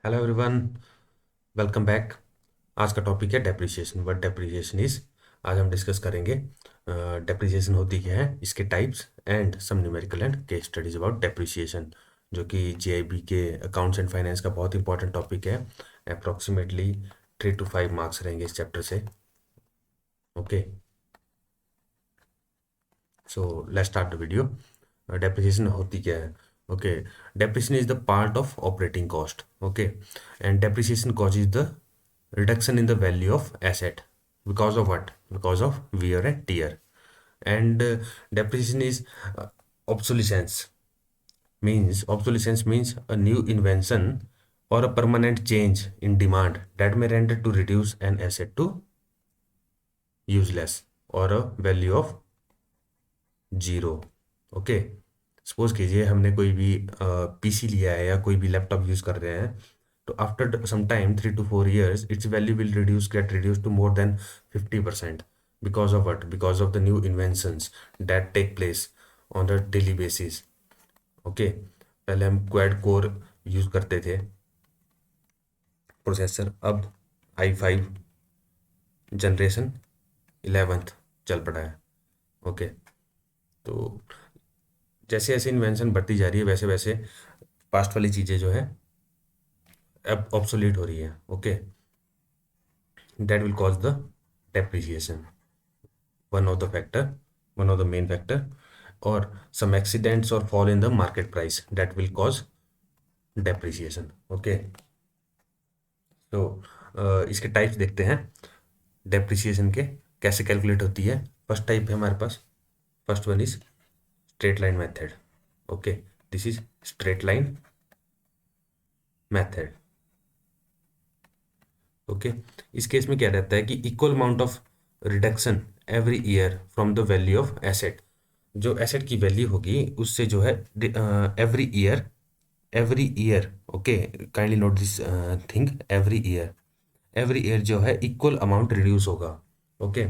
Hello everyone, welcome back. आज का topic है डेप्रिसिएशन। What depreciation is. आज हम डिस्कस करेंगे डेप्रिसिएशन होती क्या है, इसके types and some numerical and case studies about depreciation, जो कि जीआईबी के अकाउंट्स एंड फाइनेंस का बहुत इंपॉर्टेंट टॉपिक है। अप्रॉक्सीमेटली 3 to 5 मार्क्स रहेंगे इस चैप्टर से। Okay, so let's start the video. Depreciation होती क्या है? Okay, depreciation is the part of operating cost. Okay, and depreciation causes the reduction in the value of asset because of what? Because of wear and tear. And depreciation is obsolescence. Means a new invention or a permanent change in demand that may render to reduce an asset to useless or a value of zero. Okay, suppose कीजिए हमने कोई भी PC लिया है या कोई भी laptop use कर रहे हैं, तो after some time 3 to 4 years its value will get reduce to more than 50%। Because of what? Because of the new inventions that take place on the daily basis. Okay, पहले हम quad core use करते थे processor, अब i5 generation 11th चल पड़ा है। Okay, तो जैसे जैसे इन्वेंशन बढ़ती जा रही है वैसे वैसे पास्ट वाली चीज़ें जो है अब ऑब्सोलीट हो रही है। Okay, that will cause the depreciation, one of the factor, one of the main factor. और सम एक्सीडेंट्स और fall in the market price that will cause depreciation. Okay, तो इसके टाइप्स देखते हैं डेप्रिसिएशन के, कैसे कैलकुलेट होती है। फर्स्ट टाइप है हमारे पास, first one is straight line method. Okay, this is straight line method. Okay, इस केस में क्या रहता है कि equal amount of reduction every year from the value of asset. जो एसेट की वैल्यू होगी उससे जो है every year, every year. Okay, kindly note this thing, every year जो है इक्वल अमाउंट रिड्यूस होगा। ओके,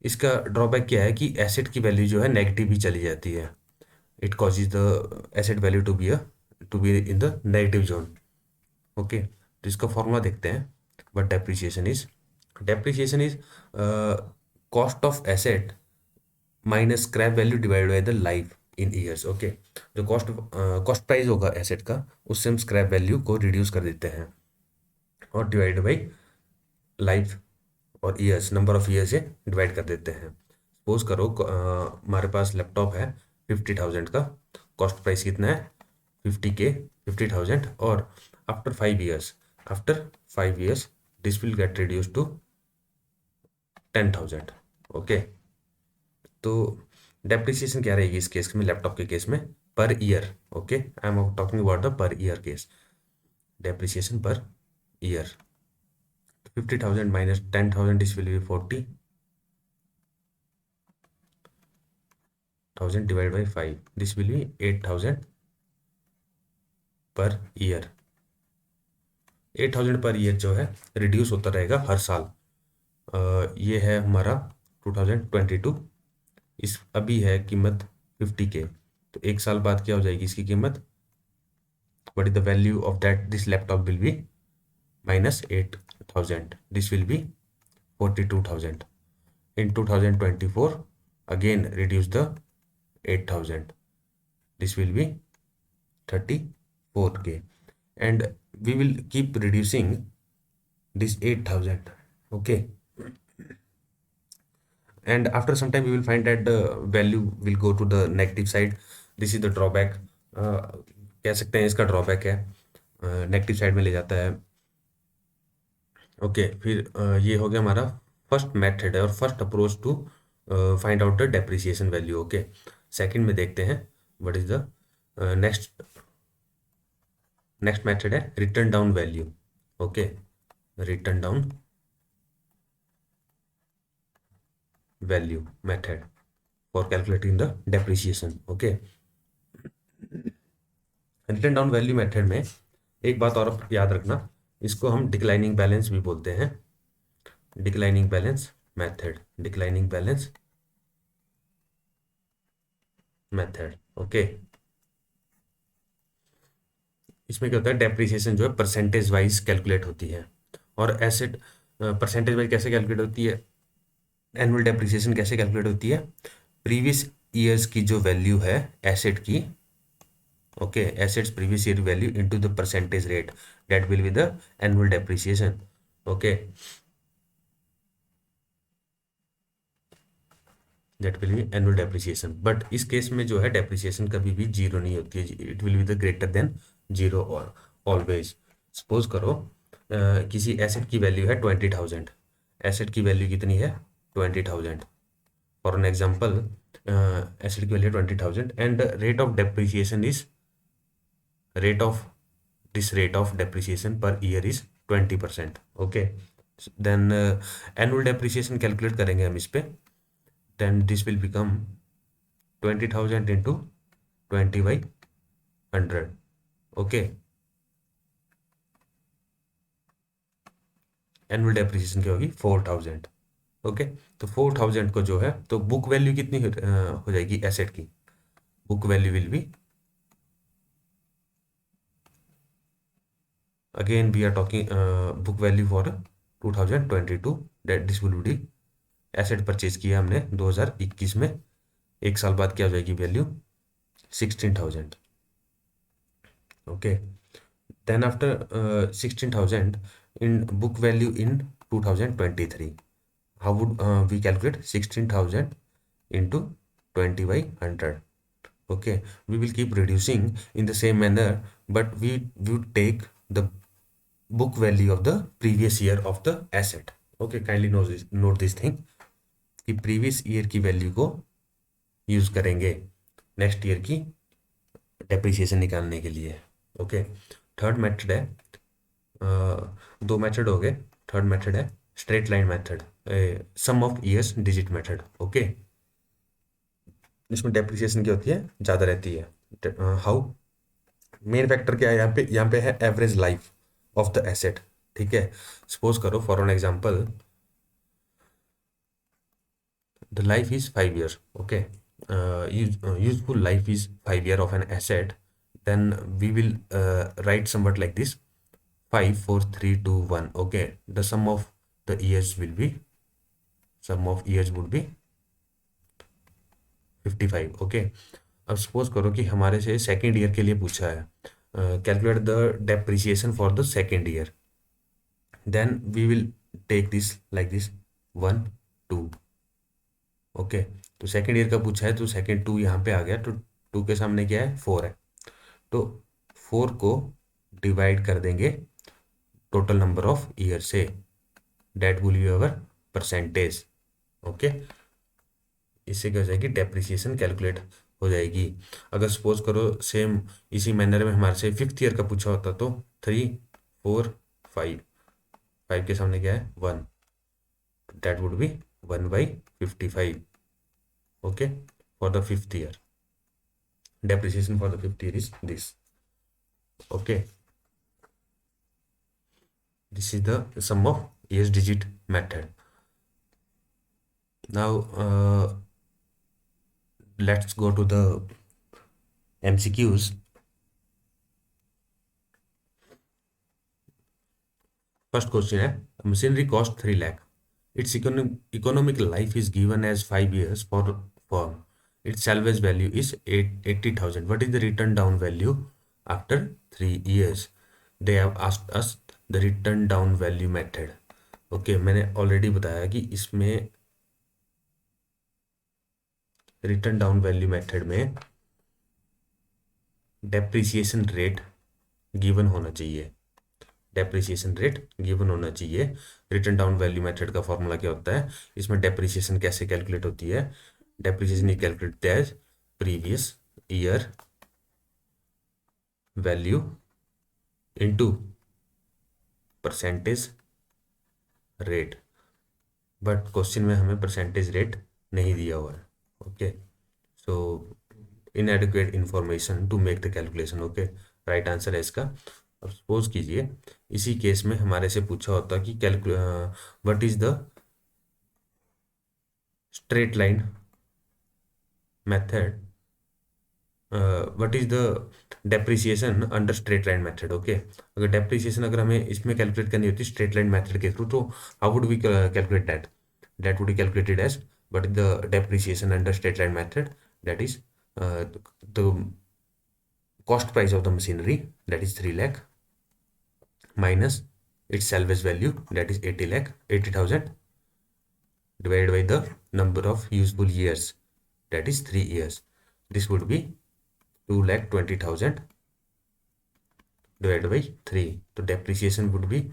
इसका ड्रॉबैक क्या है कि एसेट की वैल्यू जो है नेगेटिव भी चली जाती है। It causes the asset value to be in the negative zone. Okay, तो इसका फॉर्मूला देखते हैं। But depreciation is cost of asset minus scrap value divide by the life in years. Okay, जो कॉस्ट प्राइस होगा asset का, उससे हम scrap value को रिड्यूस कर देते हैं और डिवाइड बाई लाइफ और ईयर्स, नंबर ऑफ ईयर्स से डिवाइड कर देते हैं। सपोज करो हमारे पास लैपटॉप है 50,000 का, कॉस्ट प्राइस कितना है 50K, 50,000। और after 5 years, after 5 years this will get reduce to 10,000। Okay, तो डेप्रिसिएशन क्या रहेगी इस केस में, लैपटॉप के केस में? Per year. Okay, I am talking about the per year case. Depreciation per year, 50,000 minus 10,000, this will be 40,000 divided by 5, this will be 8,000 per year. 8,000 per year जो है reduce होता रहेगा हर साल। ये है हमारा 2022। इस अभी है कीमत 50K, तो एक साल बाद क्या हो जाएगी इसकी कीमत? What is the value of that? This laptop will be minus 8,000, this will be 42,000। in 2024 again reduce the 8,000, this will be 34K, and we will keep reducing this 8,000। okay, and after some time we will find that the value will go to the negative side। this is the drawback। कह सकते हैं इसका drawback है, negative side में ले जाता है। Okay, फिर ये हो गया हमारा फर्स्ट मेथड है और first approach to find out the depreciation value. Okay, second में देखते हैं what is the next next method है written down value. Okay, written down value method for calculating the depreciation. Okay, written down value method में एक बात और याद रखना, इसको हम डिक्लाइनिंग बैलेंस भी बोलते हैं। Declining balance method, declining balance method. Okay, इसमें क्या होता है, डेप्रिसिएशन जो है परसेंटेज वाइज कैलकुलेट होती है। और एसेट परसेंटेज वाइज कैसे कैलकुलेट होती है, एनुअल डेप्रिसिएशन कैसे कैलकुलेट होती है, प्रीवियस ईयर्स की जो वैल्यू है एसेट की, okay, assets previous year value into the percentage rate, that will be the annual depreciation, okay, that will be annual depreciation. But इस केस में जो है डेप्रिसिएशन कभी भी जीरो नहीं होती है, it will be the greater than zero always. Suppose करो किसी एसेट की वैल्यू है 20,000, एसेट की वैल्यू कितनी है 20,000, फॉर एन एग्जाम्पल एसेट की value 20,000 and rate of depreciation is rate of this rate of depreciation per year is 20%, okay, then annual depreciation calculate करेंगे हम इस पे, then this will become 20,000 into 20 by 100, okay, annual depreciation क्या होगी 4,000, okay. तो 4,000 को जो है तो बुक वैल्यू कितनी हो जाएगी एसेट की, book value will be, again we are talking book value for 2022, that this will be asset purchase किया हमने 2021 में, एक साल बाद क्या हो जाएगी value 16,000, okay. Then after 16,000 in book value in 2023, how would we calculate 16,000 into 20 by 100, okay, we will keep reducing in the same manner, but we would take the book value of the previous year of the asset, okay, kindly note this thing कि previous year की value को use करेंगे next year की depreciation निकालने के लिए, okay. Third method है, दो मेथड हो गए, थर्ड मेथड है straight line method, sum of years digit method, okay. इसमें डेप्रिसिएशन क्या होती है, ज़्यादा रहती है। हाउ, मेन फैक्टर क्या है यहाँ पे है average life of the asset, ठीक है। सपोज करो for an example the life is 5 years, okay, useful life is 5 year of an asset, then we will write somewhat like this 5 4 3 2 1, okay, the sum of the years will be, sum of years would be 55, okay। अब suppose करो कि हमारे से second year के लिए पूछा है, calculate the depreciation for the second year, then we will take this like this 1 2, okay. तो सेकेंड ईयर का पूछा है तो सेकेंड 2 यहाँ पे आ गया, तो 2 के सामने क्या है 4 है, तो 4 को डिवाइड कर देंगे टोटल नंबर ऑफ ईयर से, that will be our percentage, okay. इससे क्या हो जाएगी डेप्रिसिएशन कैलकुलेट हो जाएगी। अगर सपोज करो सेम इसी मैनर में हमारे से फिफ्थ ईयर का पूछा होता तो 3 4 5, 5 के सामने क्या है 1, that would be 1/55, okay, for the fifth year, depreciation for the fifth year is this, okay, this is the sum of years digit method. Now let's go to the MCQs. First question है, machinery cost 3 lakh, its economic life is given as 5 years for firm, its salvage value is 80,000, what is the written down value after 3 years? They have asked us the written down value method, okay, मैंने already बताया कि इसमें written down value method में depreciation rate given होना चाहिए, depreciation rate given होना चाहिए। Written down value method का फॉर्मूला क्या होता है, इसमें डेप्रिसिएशन कैसे कैलकुलेट होती है, depreciation is calculated as previous year value into percentage rate, but question में हमें परसेंटेज रेट नहीं दिया हुआ है, okay, so inadequate information to make the calculation, okay, right answer है इसका। अब सपोज कीजिए इसी केस में हमारे से पूछा होता कि what is the straight line method what is the depreciation under straight line method. Okay, अगर डेप्रिसिएशन अगर हमें इसमें कैलकुलेट करनी होती स्ट्रेट लाइन मेथड के थ्रू, तो how would we calculate that? That would be calculated as, what is the depreciation under straight line method? That is the cost price of the machinery, that is 3 lakh, minus its salvage value, that is 80 lakh, 80,000, divided by the number of useful years, that is 3 years. This would be 2,20,000 divided by 3. तो depreciation would be,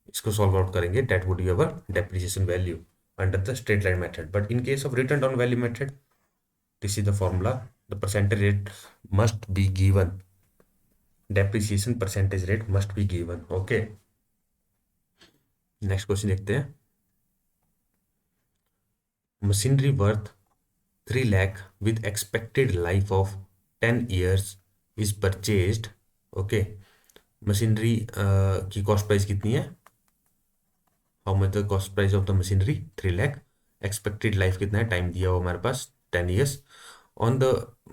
इसको solve out करेंगे, that would be our depreciation value under the straight line method. But in case of written down value method, this is the formula. The percentage rate must be given. Depreciation percentage rate must be given. Okay. Next question देखते हैं। Machinery worth 3 lakh with expected life of 10 years is purchased. Okay, machinery की cost price कितनी है? How much the cost price of the machinery? 3 lakh. Expected life कितना है? Time दिया हुआ हमारे पास 10 years. On the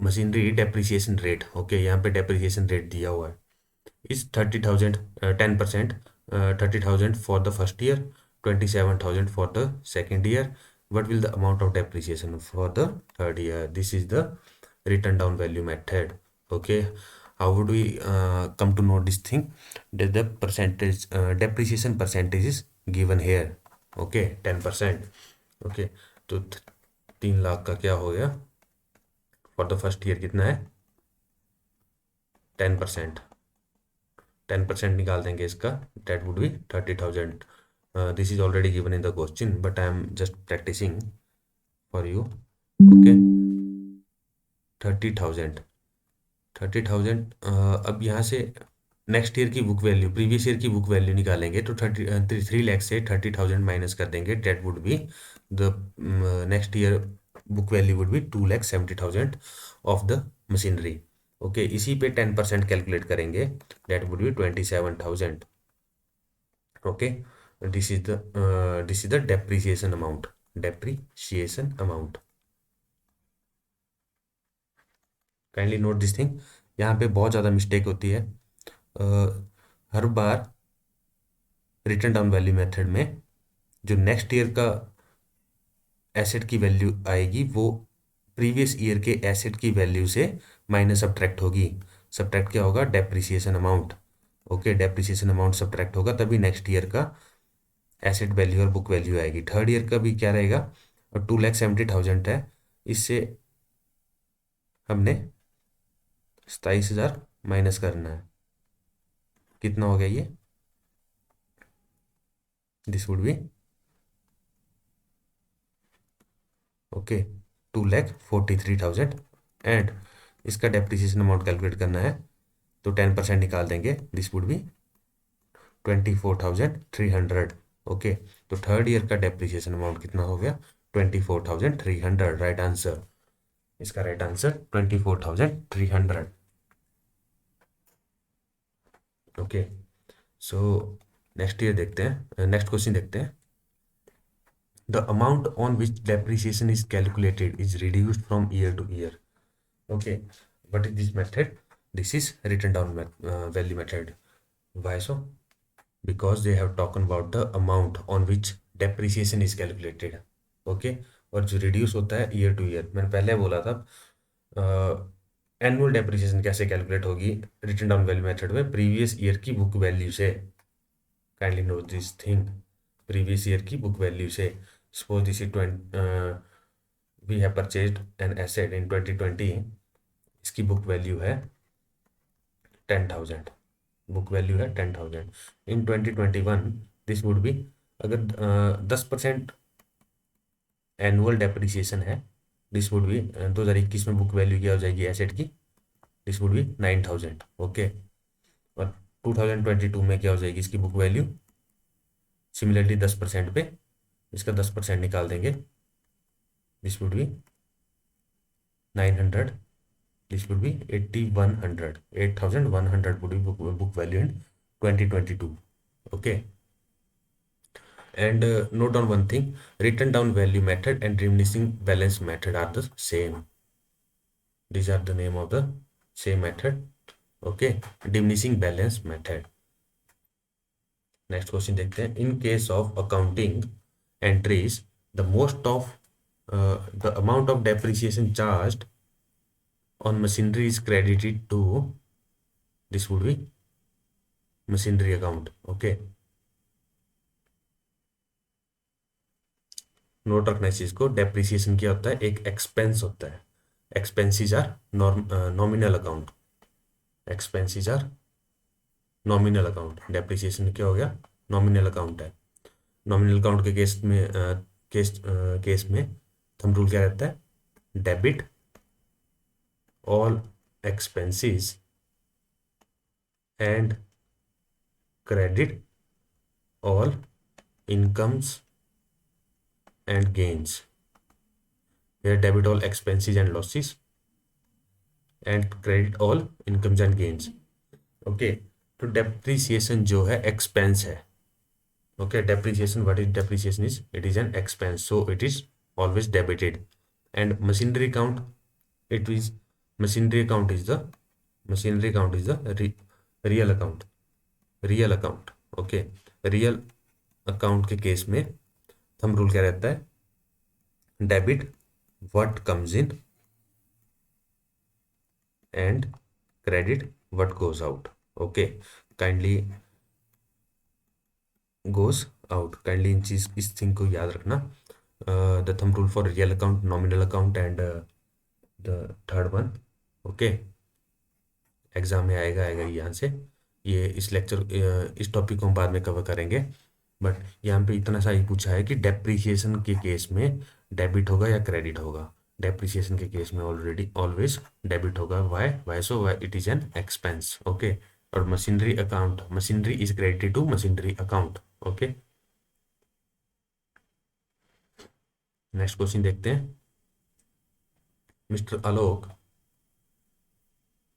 machinery depreciation rate, okay, यहाँ पे डेप्रिसिएशन रेट दिया हुआ है, is 30,000, 10%, 30,000 for the first year, 27,000 for the second year. What will the amount of depreciation for the third year? This is the written down value method. Okay, how would we come to know this thing? That the percentage depreciation percentage is given here. Okay, 10%. Okay, तो 3 लाख का क्या हो गया? For the first year कितना है? 10%। 10% निकाल देंगे इसका, that would be 30,000. This is already given in the question, but I am just practicing for you. Okay, 30,000, 30,000। अब यहाँ से नेक्स्ट ईयर की बुक वैल्यू, प्रीवियस ईयर की बुक वैल्यू निकालेंगे, तो 3 लाख से 30,000 माइनस कर देंगे, that would be the next year book value would be 2,70,000 of the machinery. Okay, इसी पे 10% कैलकुलेट करेंगे, that would B 27,000. Okay, this is the depreciation amount, depreciation amount. Kindly note this thing. यहाँ पे बहुत ज़्यादा mistake होती है। हर बार return down value method में जो नेक्स्ट ईयर का एसेट की वैल्यू आएगी वो प्रीवियस ईयर के एसेट की वैल्यू से माइनस सब्ट्रैक्ट होगी। सब्ट्रैक्ट क्या होगा? Depreciation amount. Okay, depreciation amount subtract होगा, तभी नेक्स्ट ईयर का एसेट वैल्यू और बुक वैल्यू आएगी। थर्ड ईयर का भी क्या रहेगा? और 2,70,000 है, इससे हमने 27,000 माइनस करना है। कितना हो गया ये? This would B okay 2,43,000 and इसका डेप्रिसिएशन अमाउंट कैलकुलेट करना है, तो 10% निकाल देंगे, दिस वुड बी 24,300। ओके, तो थर्ड ईयर का डेप्रिसिएशन अमाउंट कितना हो गया? 24,300। राइट आंसर, इसका right answer 24,300। Okay, so next year देखते हैं, नेक्स्ट क्वेश्चन देखते हैं। The amount on which depreciation is calculated is reduced from year to year. Okay, what is this method? This is written down value method. Why so? Because they have talked about the amount on which depreciation is calculated. Okay, और जो reduce होता है year to year, मैंने पहले बोला था annual depreciation कैसे calculate होगी रिटन डाउन वैल्यू मेथड में? प्रीवियस ईयर की बुक वैल्यू से। Kindly note this thing, previous year की बुक वैल्यू से। Suppose this is we have purchased an asset in 2020, इसकी बुक वैल्यू है 10,000, बुक वैल्यू है 10,000। इन 2021 दिस वुड बी, अगर 10% annual depreciation है, दिस वुड बी 2021 में book value क्या हो जाएगी एसेट की? This would B 9,000। ओके, और 2022 में क्या हो जाएगी इसकी बुक वैल्यू? सिमिलरली 10% पे इसका 10% निकाल देंगे, this would B 900, this would B 8,100, 8,100 would be book value in 2022। Okay, and note down one thing, written down value method and diminishing balance method are the same. these are the name of the same method. Okay, diminishing balance method. Next question देखते हैं. In case of accounting entries the most of the amount of depreciation charged on machinery is credited to, this would be machinery account. Okay, note रखना इस चीज को. Depreciation क्या होता है? एक एक्सपेंस होता है. Expenses are nominal account. Expenses are nominal account. Depreciation क्या हो गया? नॉमिनल अकाउंट है. नॉमिनल अकाउंट के केस में थंब रूल क्या रहता है? Debit all expenses and credit all incomes and gains. Here debit all expenses and losses and credit all incomes and gains. Okay, तो depreciation जो है expense है. Okay, depreciation, what is depreciation is? It is an expense, so it is always debited. And machinery account, it is machinery account is the real account. Real account. Okay, real account के case में thumb rule क्या रहता है? Debit what comes in and credit what goes out. Okay, kindly goes out. Kindly इन चीज इस thing को याद रखना. The thumb rule for real account, nominal account and the third one. Okay, exam में आएगा यहाँ से. ये इस लेक्चर इस टॉपिक को हम बाद में कवर करेंगे, बट यहाँ पे इतना सा ही पूछा है कि डेप्रिसिएशन के केस में डेबिट होगा या क्रेडिट होगा. डेप्रिसिएशन के केस में ऑलवेज डेबिट होगा. Why so? Why it is an expense. Okay, और machinery account, machinery is credited to machinery account. Okay, next question देखते हैं. Mister Alok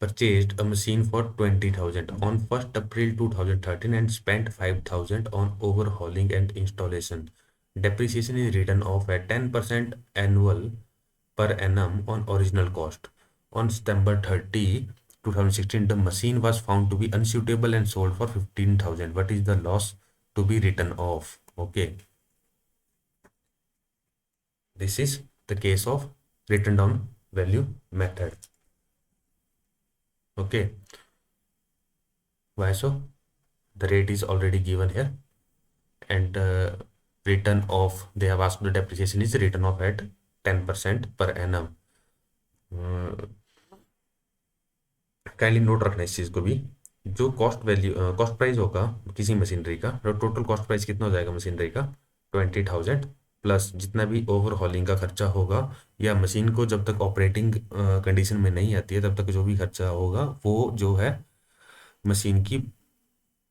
purchased a machine for 20,000 on 1st April 2013 and spent 5,000 on overhauling and installation. Depreciation is written off at 10% annual per annum on original cost. On September 30, 2016, the machine was found to be unsuitable and sold for 15,000. What is the loss to be written off? Okay, this is the case of written down value method. Okay, why so? The rate is already given here, and written off, they have asked the depreciation is written off at 10% per annum. Kindly note रखना इस चीज को भी. जो cost price होगा किसी machinery का, total cost price कितना हो जाएगा मशीनरी का? 20,000 प्लस जितना भी ओवरहॉलिंग का खर्चा होगा, या मशीन को जब तक ऑपरेटिंग कंडीशन में नहीं आती है तब तक जो भी खर्चा होगा वो जो है मशीन की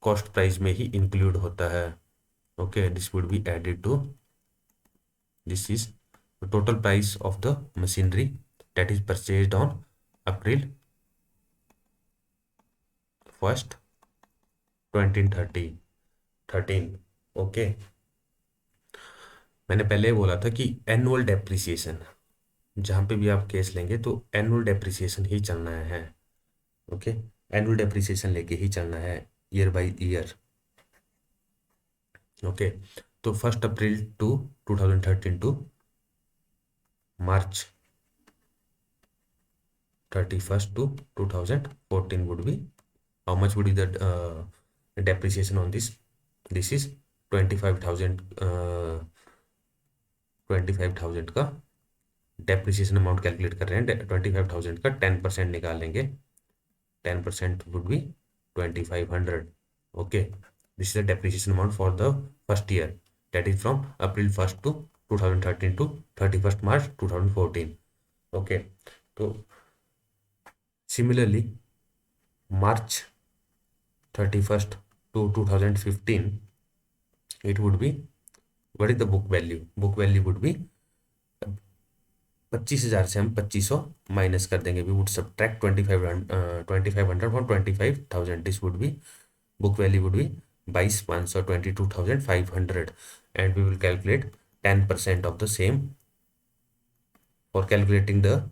कॉस्ट प्राइस में ही इंक्लूड होता है. Okay, this would be added to, this is total price of the machinery that is purchased on April 1st 2013. ओके, मैंने पहले बोला था कि एनुअल डेप्रिसिएशन, जहाँ पे भी आप केस लेंगे तो एनुअल डेप्रिसिएशन ही चलना है. ओके, एनुअल डेप्रिसिएशन लेके ही चलना है, ईयर बाय ईयर. ओके, तो 1st April to 2013 to March 31st to 2014 would be, how much would be the depreciation on this? This is 25,000. 25,000 का डेप्रिसिएशन अमाउंट कैलकुलेट कर रहे हैं. 25,000 का 10% निकालेंगे. 10% would be 2,500. Okay, this is the depreciation amount for the first year, that is from April 1st to 2013 to 31st March 2014. Okay, तो similarly March 31st to 2015, it would be, what is the book value? Book value would be 25,000 से हम 2,500 minus कर देंगे. we would subtract 2,500 from 25,000. this would be, book value would be 22,500, 22,500, and we will calculate 10% of the same for calculating the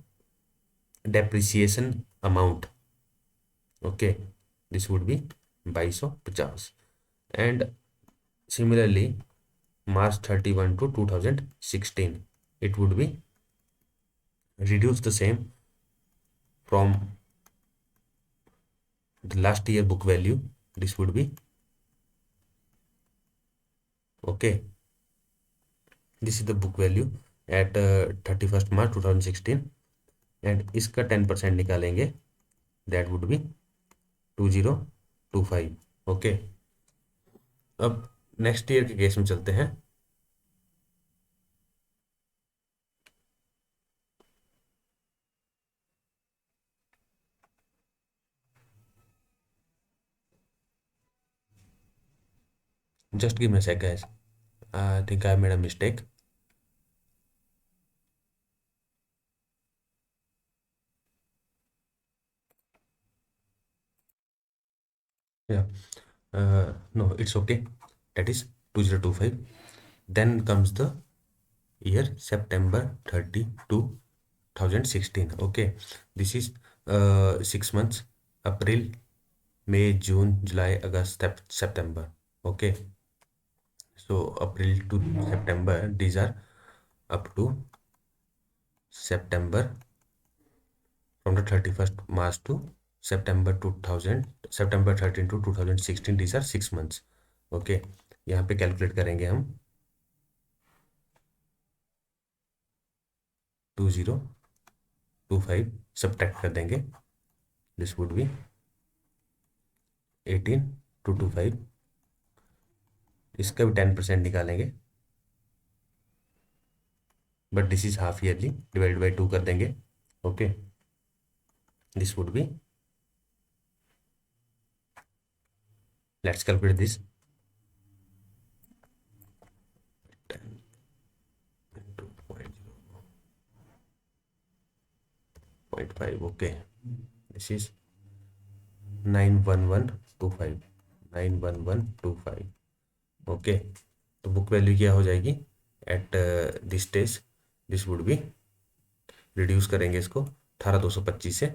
depreciation amount. Okay, this would be 2250. And similarly, March 31 to 2016, it would be reduce the same from the last year book value. This would be okay. This is the book value at 31st March 2016 and इसका 10% निकालेंगे, that would B 2025. Okay, अब next year के case में चलते हैं. Just give me a second guys, I think I made a mistake. Yeah, no, it's okay. That is 2025. Then comes the year September 30, 2016. Okay, this is 6 months: April, May, June, July, August, September. Okay, so April to September, these are up to September, from the 31st March to September 2000, September 13 to 2016. These are 6 months. Okay, यहाँ पे calculate करेंगे हम 2025 subtract कर देंगे. This would B 18,225. इसका भी 10% निकालेंगे, but this is half yearly, divide by 2 कर देंगे. Okay, this would B, let's calculate this. 0.5. Okay, this is 91125. 91125. Okay, तो बुक वैल्यू क्या हो जाएगी at this stage? This would B, reduce करेंगे इसको 18,225 से,